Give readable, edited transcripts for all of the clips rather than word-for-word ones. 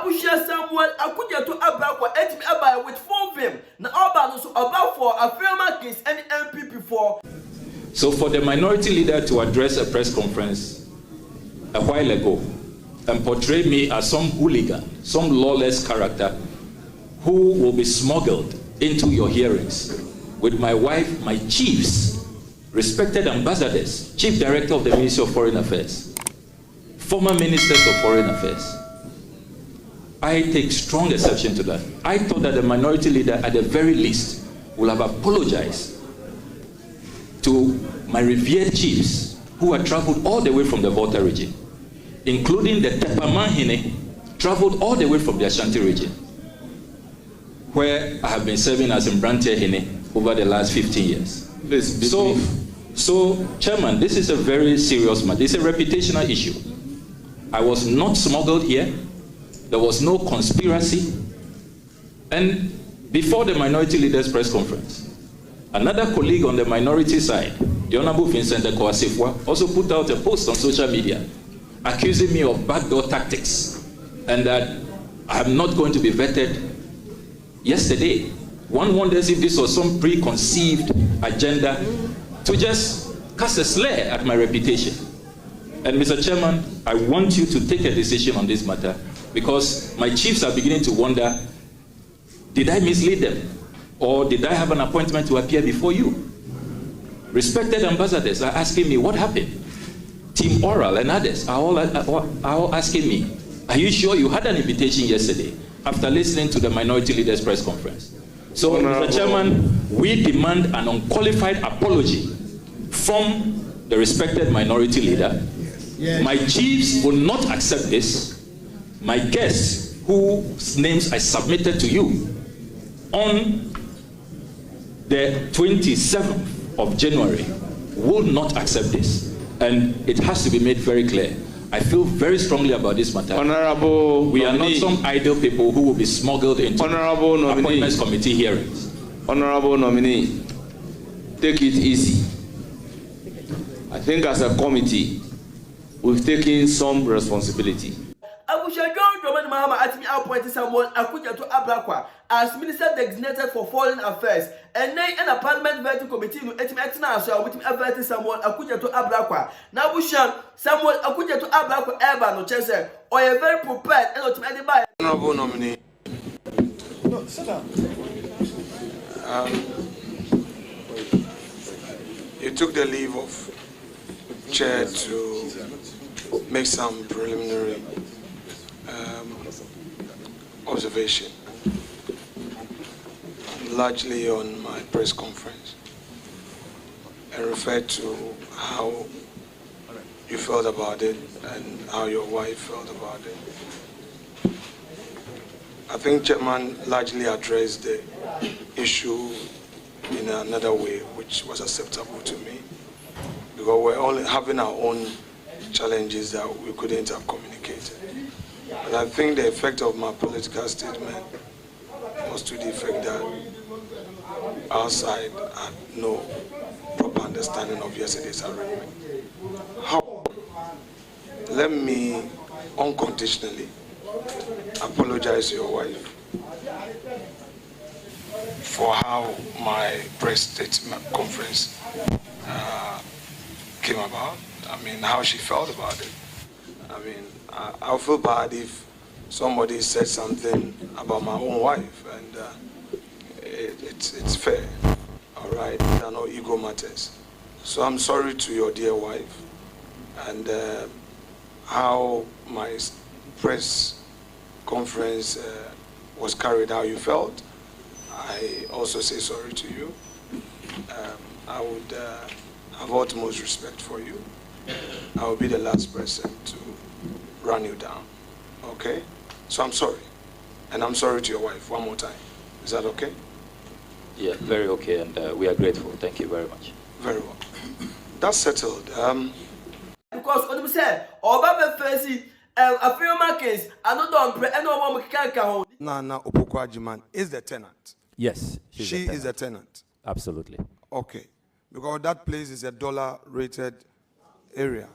Abusha Samuel Okudzeto Ablakwa etimi aba with 4 vim. Na oba no so about for Afenyo-Markins and NPP for. So for the minority leader to address a press conference a while ago and portray me as some hooligan, some lawless character who will be smuggled into your hearings with my wife, my chiefs, respected ambassadors, Chief Director of the Ministry of Foreign Affairs, former ministers of Foreign Affairs. I take strong exception to that. I thought that the minority leader, at the very least, will have apologized to my revered chiefs who had traveled all the way from the Volta region, including the Tepamanhine, traveled all the way from the Ashanti region, where I have been serving as Mbrantia Hine over the last 15 years. So, Chairman, this is a very serious matter. It's a reputational issue. I was not smuggled here. There was no conspiracy. And before the minority leaders press conference, another colleague on the minority side, the Honorable Vincent Ekowasifwa, also put out a post on social media accusing me of backdoor tactics and that I am not going to be vetted. Yesterday, one wonders if this was some preconceived agenda to just cast a slur at my reputation. And Mr. Chairman, I want you to take a decision on this matter because my chiefs are beginning to wonder, did I mislead them? Or did I have an appointment to appear before you? Respected ambassadors are asking me, what happened? Team Oral and others are all asking me, are you sure you had an invitation yesterday after listening to the minority leaders press conference? So, Mr. Chairman, we demand an unqualified apology from the respected minority leader. Yes. My chiefs will not accept this. My guests, whose names I submitted to you on the 27th of January, will not accept this. And it has to be made very clear. I feel very strongly about this matter. Honorable we nominee. Are not some idle people who will be smuggled into appointments committee hearings. Honorable nominee, take it easy. I think as a committee, we've taken some responsibility. Abusha John Mahama atimi appointed Samuel Okudzeto Ablakwa as Minister Designated for Foreign Affairs. And then in a Parliamentary committee no etimi etina aso with appointed Samuel Okudzeto Ablakwa. Now Abusha Samuel Okudzeto Ablakwa eba no chese or you very prepared and ultimately by Honorable nominee. No, sit down. You took the leave of chair to make some preliminary observation, largely on my press conference, and referred to how you felt about it and how your wife felt about it. I think Chairman largely addressed the issue in another way, which was acceptable to me, because we're only having our own challenges that we couldn't have communicated. But I think the effect of my political statement was to the effect that our side had no proper understanding of yesterday's arrangement. However, let me unconditionally apologize to your wife for how my press statement conference came about. I mean, how she felt about it. I mean, I'll feel bad if somebody said something about my own wife, and it's fair, all right? There are no ego matters. So I'm sorry to your dear wife, and how my press conference was carried, how you felt. I also say sorry to you. I would have utmost respect for you. I will be the last person to run you down, okay? So I'm sorry, and I'm sorry to your wife one more time. Is that okay? Yeah, very okay, and we are grateful. Thank you very much. Very well. That's settled. Because what you said, Obama Fancy, Afenyo-Markins, another and no one can count. Nana Opokwajiman is the tenant. Yes, She is a tenant. Absolutely. Okay, because that place is a dollar-rated area.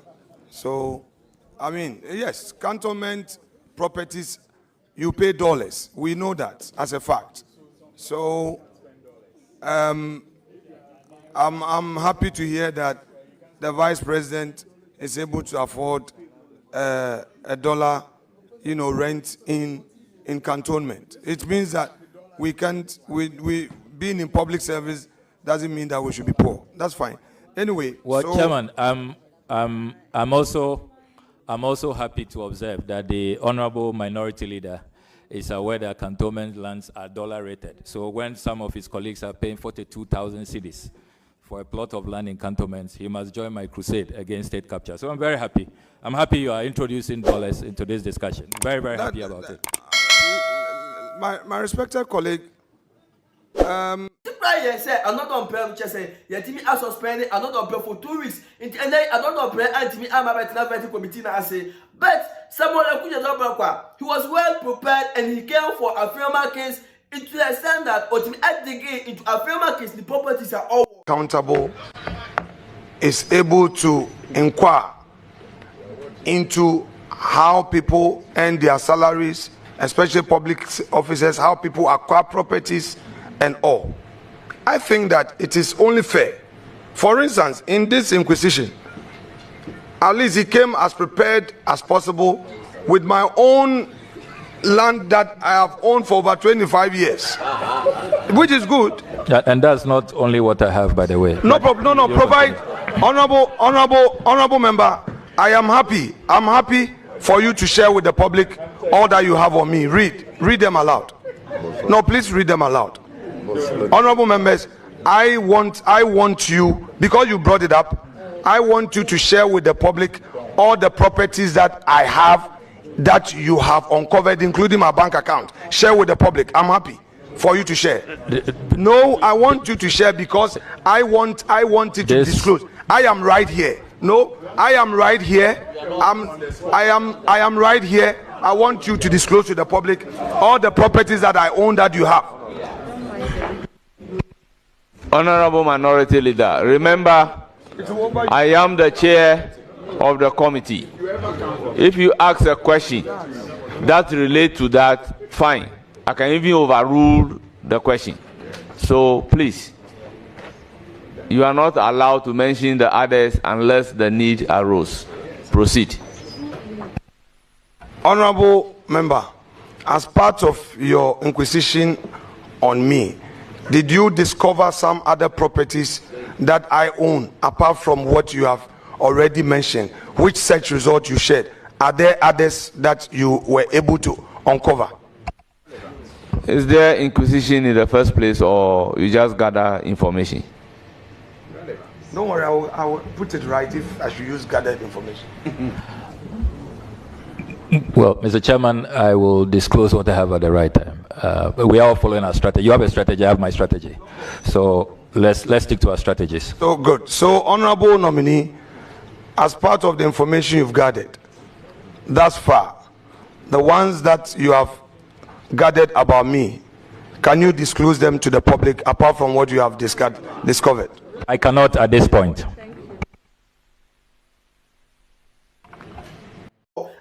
So, I mean, yes, cantonment properties you pay dollars. We know that as a fact. So I'm happy to hear that the Vice President is able to afford $1, rent in cantonment. It means that we can't. We being in public service doesn't mean that we should be poor. That's fine. Anyway. Well, so, Chairman, I'm also happy to observe that the Honorable Minority Leader is aware that cantonment lands are dollar rated. So when some of his colleagues are paying 42,000 cedis for a plot of land in cantonments, he must join my crusade against state capture. So I'm very happy. I'm happy you are introducing dollars into this discussion. Very, very happy about it. My respected colleague, I'm not on prayer, which I say, Yatimi are suspended, I'm not on prayer for 2 weeks, and then I'm not on prayer, and me, I'm a veterinary committee, I say, but someone Okudzeto Ablakwa, he was well prepared and he came for Afenyo-Markins into the extent that at the gate into Afenyo-Markins, the properties are all accountable, is able to inquire into how people earn their salaries, especially public officers, how people acquire properties and all. I think that it is only fair. For instance, in this inquisition, at least he came as prepared as possible with my own land that I have owned for over 25 years, which is good. And that's not only what I have, by the way. No problem. No. Provide, honorable member. I am happy. I'm happy for you to share with the public all that you have on me. Read them aloud. No, please read them aloud. Honorable members, I want you, because you brought it up, I want you to share with the public all the properties that I have that you have uncovered, including my bank account. Share with the public. I'm happy for you to share. No, I want you to share because I want it to disclose. I am right here. No, I am right here. I am right here. I want you to disclose to the public all the properties that I own that you have. Honorable Minority Leader, remember, I am the chair of the committee. If you ask a question that relates to that, fine. I can even overrule the question. So please, you are not allowed to mention the others unless the need arose. Proceed. Honorable member, as part of your inquisition on me, did you discover some other properties that I own apart from what you have already mentioned? Which search result you shared? Are there others that you were able to uncover? Is there inquisition in the first place, or you just gather information? Don't worry, I will put it right if I should use gathered information. Well, Mr. Chairman, I will disclose what I have at the right time. We are all following our strategy. You have a strategy, I have my strategy. So let's stick to our strategies. So good. So, honorable nominee, as part of the information you've gathered thus far, the ones that you have gathered about me, can you disclose them to the public apart from what you have discovered? I cannot at this point.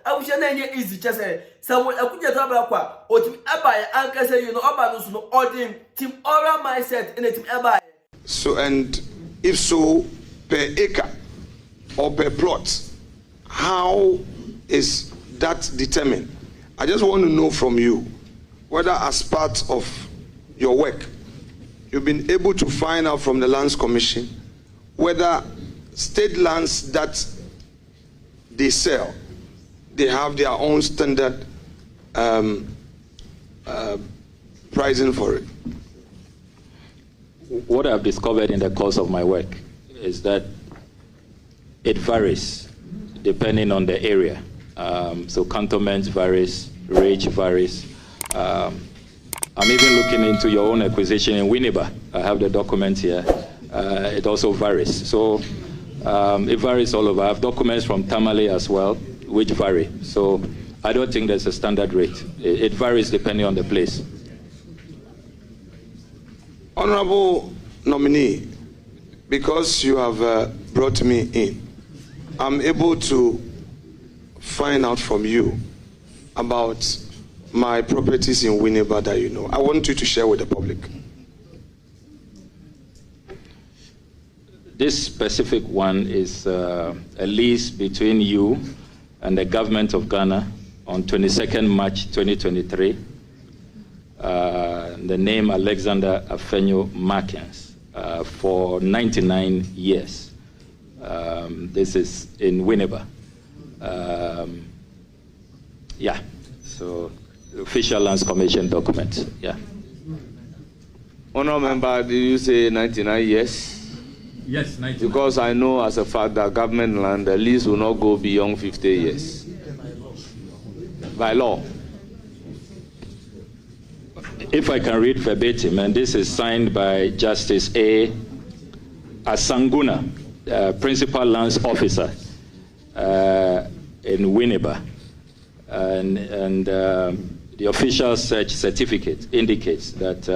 I wish I easy just say someone Okudzeto Ablakwa or team Abai Anka say Obanus no ordering team oral mindset in a team Abai. So, and if so, per acre or per plot, how is that determined? I just want to know from you whether as part of your work you've been able to find out from the Lands Commission whether state lands that they sell, they have their own standard pricing for it. What I've discovered in the course of my work is that it varies depending on the area. So cantonment varies, range varies. I'm even looking into your own acquisition in Winneba. I have the documents here. It also varies. So it varies all over. I have documents from Tamale as well, which vary. So I don't think there's a standard rate. It varies depending on the place. Honorable nominee, because you have brought me in, I'm able to find out from you about my properties in Winneba that you know. I want you to share with the public. This specific one is a lease between you and the government of Ghana on 22nd March 2023. The name Alexander Afenyo-Markins for 99 years. This is in Winneba. Yeah, so official Lands Commission document, yeah. Honourable Member, did you say 99 years? Yes, 99. Because I know as a fact that government land, the lease will not go beyond 50 years. By law. If I can read verbatim, and this is signed by Justice A. Asanguna, Principal Lands Officer in Winneba. And the official search certificate indicates that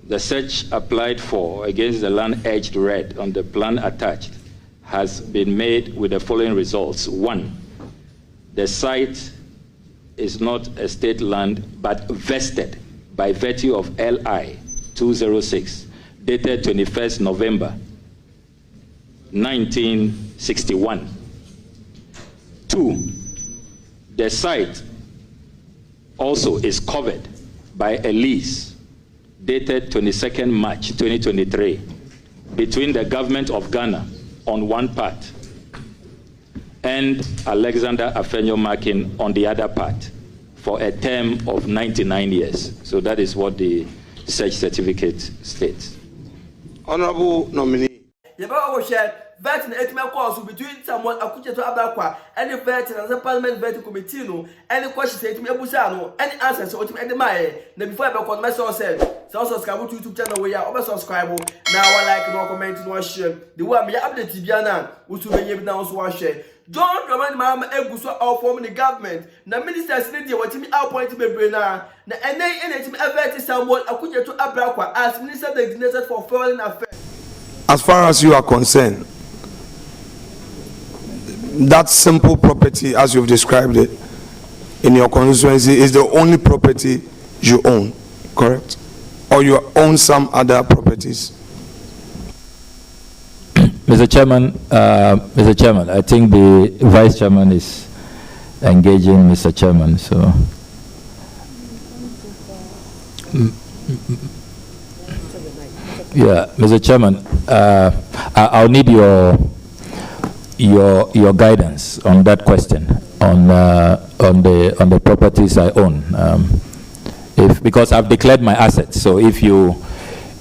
the search applied for against the land edged red on the plan attached has been made with the following results. 1, the site is not a state land but vested by virtue of LI 206 dated 21st November 1961. 2, the site also is covered by a lease dated 22nd March 2023 between the government of Ghana on one part and Alexander Afenyo-Markin on the other part for a term of 99 years. So that is what the search certificate states. Honorable nominee. Vetting the course between someone Okudzeto Ablakwa and the vetting and the Parliament vetting committee, no, any questions to Ebusano, any answers to ultimate Mae. Now, before I become my source, so subscribe to YouTube channel where you are subscribe. Now, I like no comment, no share. The one me update Tibiana, which will be now so share. Don't remind Mama Ebuso all forming the government. Now, ministers need to what me appoint to be Brena. Now, and they anything vetting someone Okudzeto Ablakwa as minister designated for foreign affairs. As far as you are concerned, that simple property, as you've described it, in your constituency, is the only property you own, correct? Or you own some other properties? Mr. Chairman, I think the Vice Chairman is engaging Mr. Chairman, so. Yeah, Mr. Chairman, I'll need your guidance on that question on the properties I own, because I've declared my assets. So if you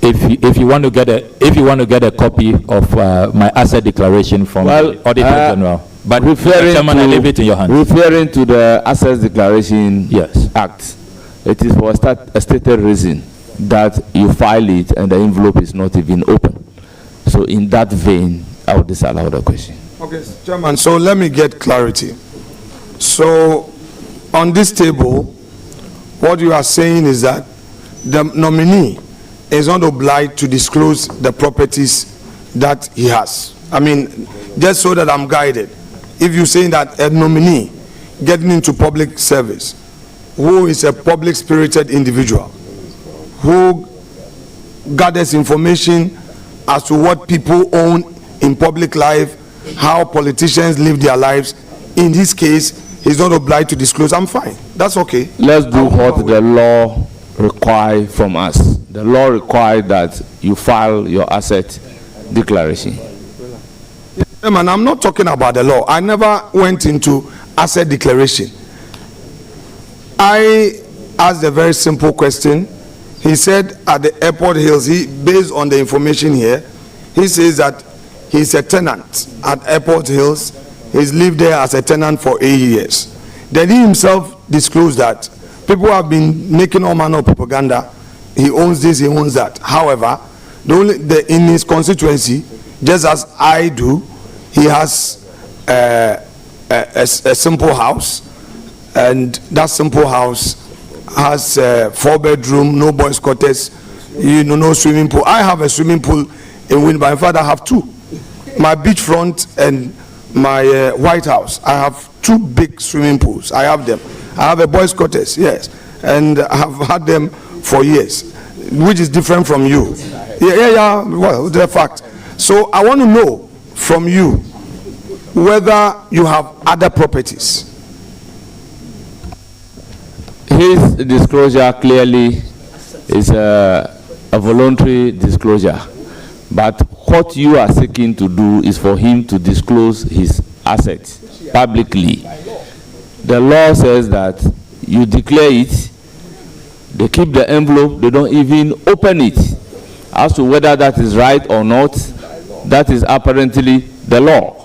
want to get a copy of my asset declaration from the Auditor General, but Chairman, I leave it in your hands. Referring to the Assets Declaration Act, it is for a stated reason that you file it and the envelope is not even open. So in that vein, I would disallow the question. Okay, Chairman, so let me get clarity. So on this table, what you are saying is that the nominee is not obliged to disclose the properties that he has. I mean, just so that I'm guided. If you're saying that a nominee getting into public service, who is a public-spirited individual, who gathers information as to what people own in public life, how politicians live their lives, in this case, he's not obliged to disclose. I'm fine. That's okay. Let's do what the law requires from us. The law requires that you file your asset declaration. Man, I'm not talking about the law. I never went into asset declaration. I asked a very simple question. He said at the Airport Hills, based on the information here, he says that he's a tenant at Airport Hills. He's lived there as a tenant for 8 years. Then he himself disclosed that people have been making all manner of propaganda. He owns this, he owns that. However, in his constituency, just as I do, he has a simple house, and that simple house has 4-bedroom, no boys' quarters, no swimming pool. I have a swimming pool in Winneba. In fact, I have 2. My beachfront and my White House. I have 2 big swimming pools. I have them. I have a boys' quarters, yes, and I have had them for years, which is different from you. Yeah. Well, the fact. So I want to know from you whether you have other properties. His disclosure clearly is a voluntary disclosure, but what you are seeking to do is for him to disclose his assets publicly. The law says that you declare it, they keep the envelope, they don't even open it. As to whether that is right or not, that is apparently the law.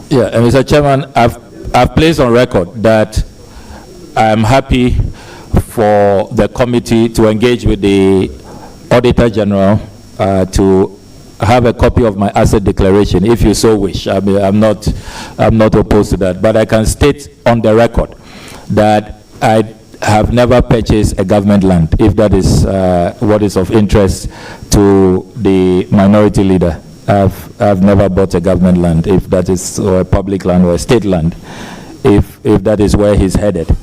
Yeah, Mr. Chairman, I've placed on record that I am happy for the committee to engage with the Auditor General to have a copy of my asset declaration, if you so wish. I mean, I'm not opposed to that, but I can state on the record that I have never purchased a government land, if that is what is of interest to the minority leader. I've never bought a government land, if that is, or a public land or a state land, if that is where he's headed.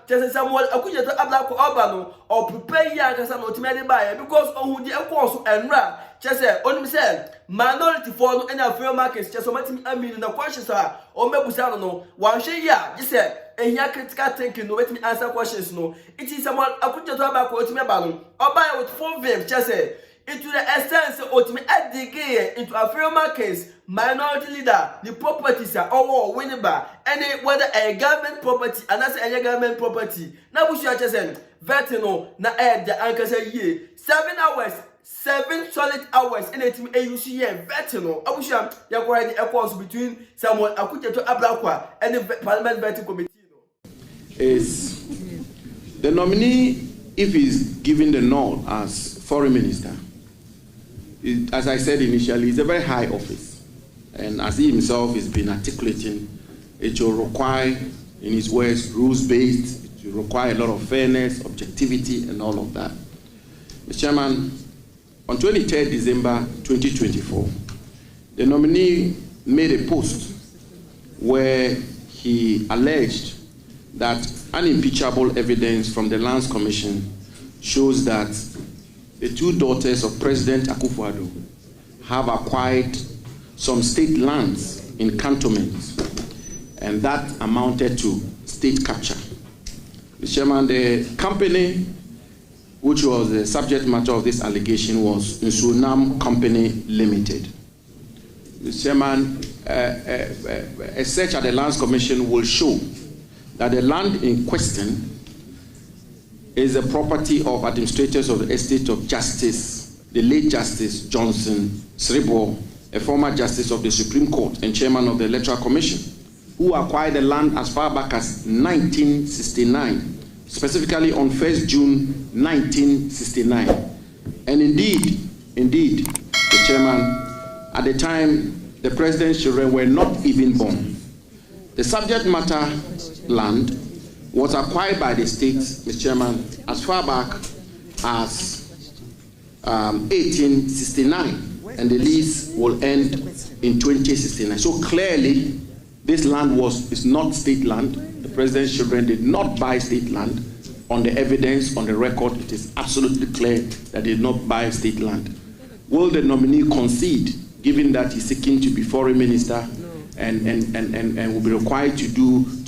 Samuel Okudzeto Ablakwa or prepare Yankasa no Timely buyer because on who the Equals and Ra, Chese, only said, minority for any Afenyo-Markins, Chesomatim Amin, no questions are, or Mebusano, one share, you said, and here critical thinking, no, let me answer questions. No, it is Samuel Okudzeto Ablakwa to me balloon, or buy with 4 vim, Chese. Into the essence of me add the gay into Afenyo-Markins, minority leader, the properties are all winnable, any whether a government property and that's a government property. Now we should just say, Vertino, na add the anchor say ye 7 hours, 7 solid hours in a team AUC Vertino. I wish you are the equals between Samuel Okudzeto Ablakwa and the Parliamentary Committee. Is the nominee, if he's given the nod as foreign minister, as I said initially, it's a very high office. And as he himself has been articulating, it will require, in his words, rules-based, it will require a lot of fairness, objectivity, and all of that. Mr. Chairman, on 23rd December 2024, the nominee made a post where he alleged that unimpeachable evidence from the Lands Commission shows that the 2 daughters of President Akufo-Addo have acquired some state lands in cantonments, and that amounted to state capture. Mr. Chairman, the company which was the subject matter of this allegation was Nsunam Company Limited. Mr. Chairman, a search at the Lands Commission will show that the land in question is the property of administrators of the estate of Justice, the late Justice Johnson Sribo, a former Justice of the Supreme Court and Chairman of the Electoral Commission, who acquired the land as far back as 1969, specifically on 1st June 1969. And indeed, the Chairman, at the time, the President's children were not even born. The subject matter land was acquired by the state, Mr. Chairman, as far back as 1869, and the lease will end in 2069. So clearly, this land is not state land. The President's children did not buy state land. On the evidence, on the record, it is absolutely clear that they did not buy state land. Will the nominee concede, given that he's seeking to be foreign minister, and will be required to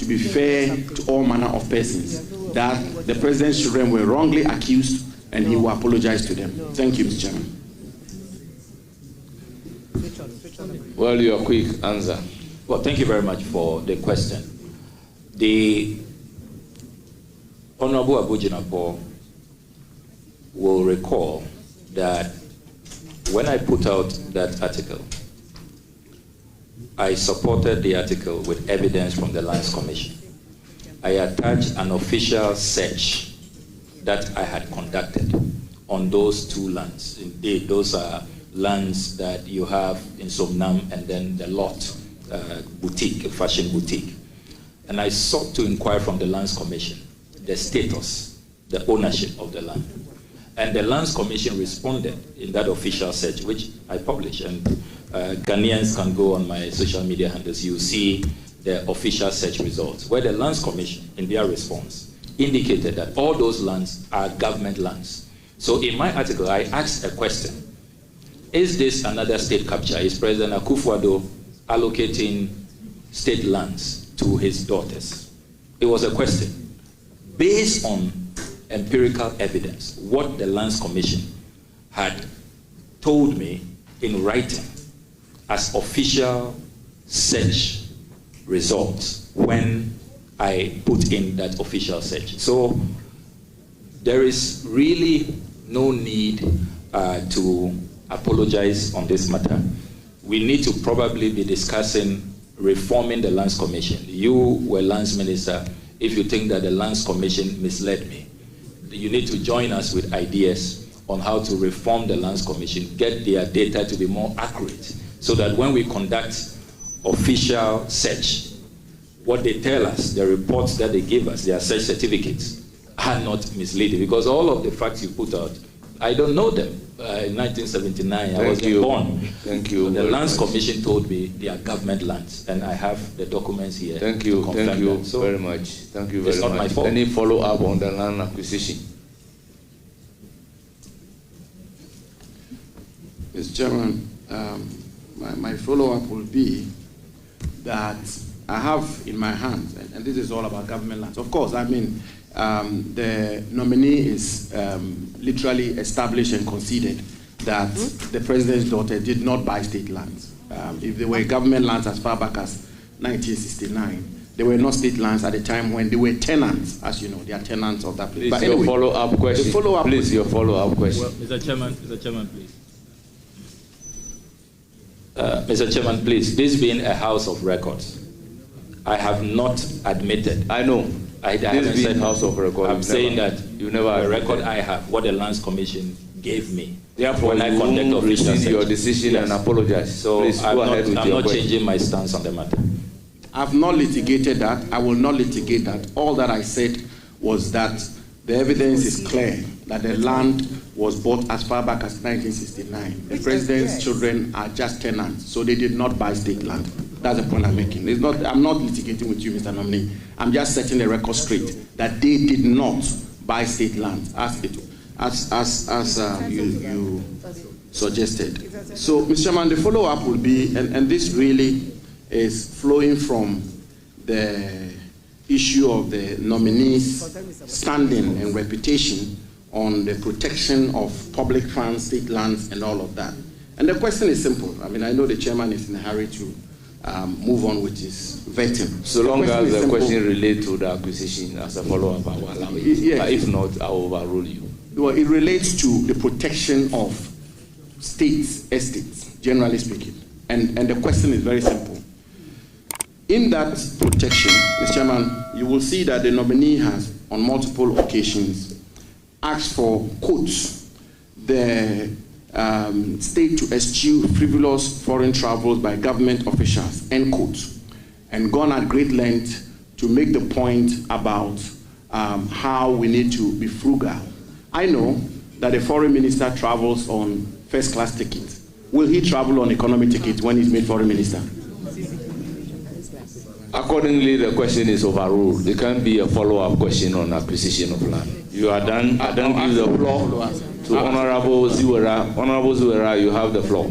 be fair to all manner of persons, that the President's children were wrongly accused and he will apologize to them? Thank you, Mr. Chairman. Well, your quick answer. Well, thank you very much for the question. The Honorable Abujinapo will recall that when I put out that article, I supported the article with evidence from the Lands Commission. I attached an official search that I had conducted on those 2 lands. Indeed, those are lands that you have in Somnam and then the lot boutique, a fashion boutique. And I sought to inquire from the Lands Commission the status the ownership of the land. And the Lands Commission responded in that official search, which I published, and Ghanaians can go on my social media handles. You see the official search results, where the Lands Commission, in their response, indicated that all those lands are government lands. So in my article, I asked a question. Is this another state capture? Is President Akufo-Addo allocating state lands to his daughters? It was a question. Based on empirical evidence, what the Lands Commission had told me in writing as official search results when I put in that official search. So there is really no need to apologize on this matter. We need to probably be discussing reforming the Lands Commission. You were Lands Minister. If you think that the Lands Commission misled me, you need to join us with ideas on how to reform the Lands Commission, get their data to be more accurate, so that when we conduct official search, what they tell us, the reports that they give us, their search certificates, are not misleading. Because all of the facts you put out, I don't know them. In 1979, I wasn't born. Thank you. The Lands Commission told me they are government lands, and I have the documents here. Thank you. Thank you very much. Thank you very much. It's not my fault. Any follow-up on the land acquisition? Mr. Chairman, my follow-up will be that I have in my hands, and this is all about government lands. Of course, I mean, the nominee is literally established and conceded that the president's daughter did not buy state lands. If they were government lands as far back as 1969, they were not state lands at the time when they were tenants, as you know, they are tenants of that place. Please, but anyway, your follow-up question. Please, your follow-up question. Well, Mr. Chairman, please. Mr. Chairman, please, this being a house of records, I have not admitted. I know. I haven't said house of records. I'm saying that you never the record I have, what the Lands Commission gave me. Therefore, when I conduct official your decision, yes, and apologize. So please, I'm not changing my stance on the matter. I've not litigated that. I will not litigate that. All that I said was that the evidence is clear that the land was bought as far back as 1969. The president's children are just tenants, so they did not buy state land. That's the point I'm making. It's not, I'm not litigating with you, Mr. Nominee. I'm just setting the record straight that they did not buy state land as you suggested. So, Mr. Chairman, the follow-up will be, and this really is flowing from the issue of the nominee's standing and reputation on the protection of public funds, state lands, and all of that. And the question is simple. I mean, I know the chairman is in a hurry to move on with his vetting. So long as the question relates to the acquisition as a follow-up, I will allow it. Yes. But if not, I will overrule you. Well, it relates to the protection of states, estates, generally speaking. And the question is very simple. In that protection, Mr. Chairman, you will see that the nominee has, on multiple occasions, asked for, quotes, the state to eschew frivolous foreign travels by government officials, end quote, and gone at great length to make the point about how we need to be frugal. I know that a foreign minister travels on first-class tickets. Will he travel on economy tickets when he's made foreign minister? Accordingly, the question is overruled. There can't be a follow-up question on acquisition of land. You are done. I don't give the floor to Honorable Ziwera. Honorable Ziwera, you have the floor.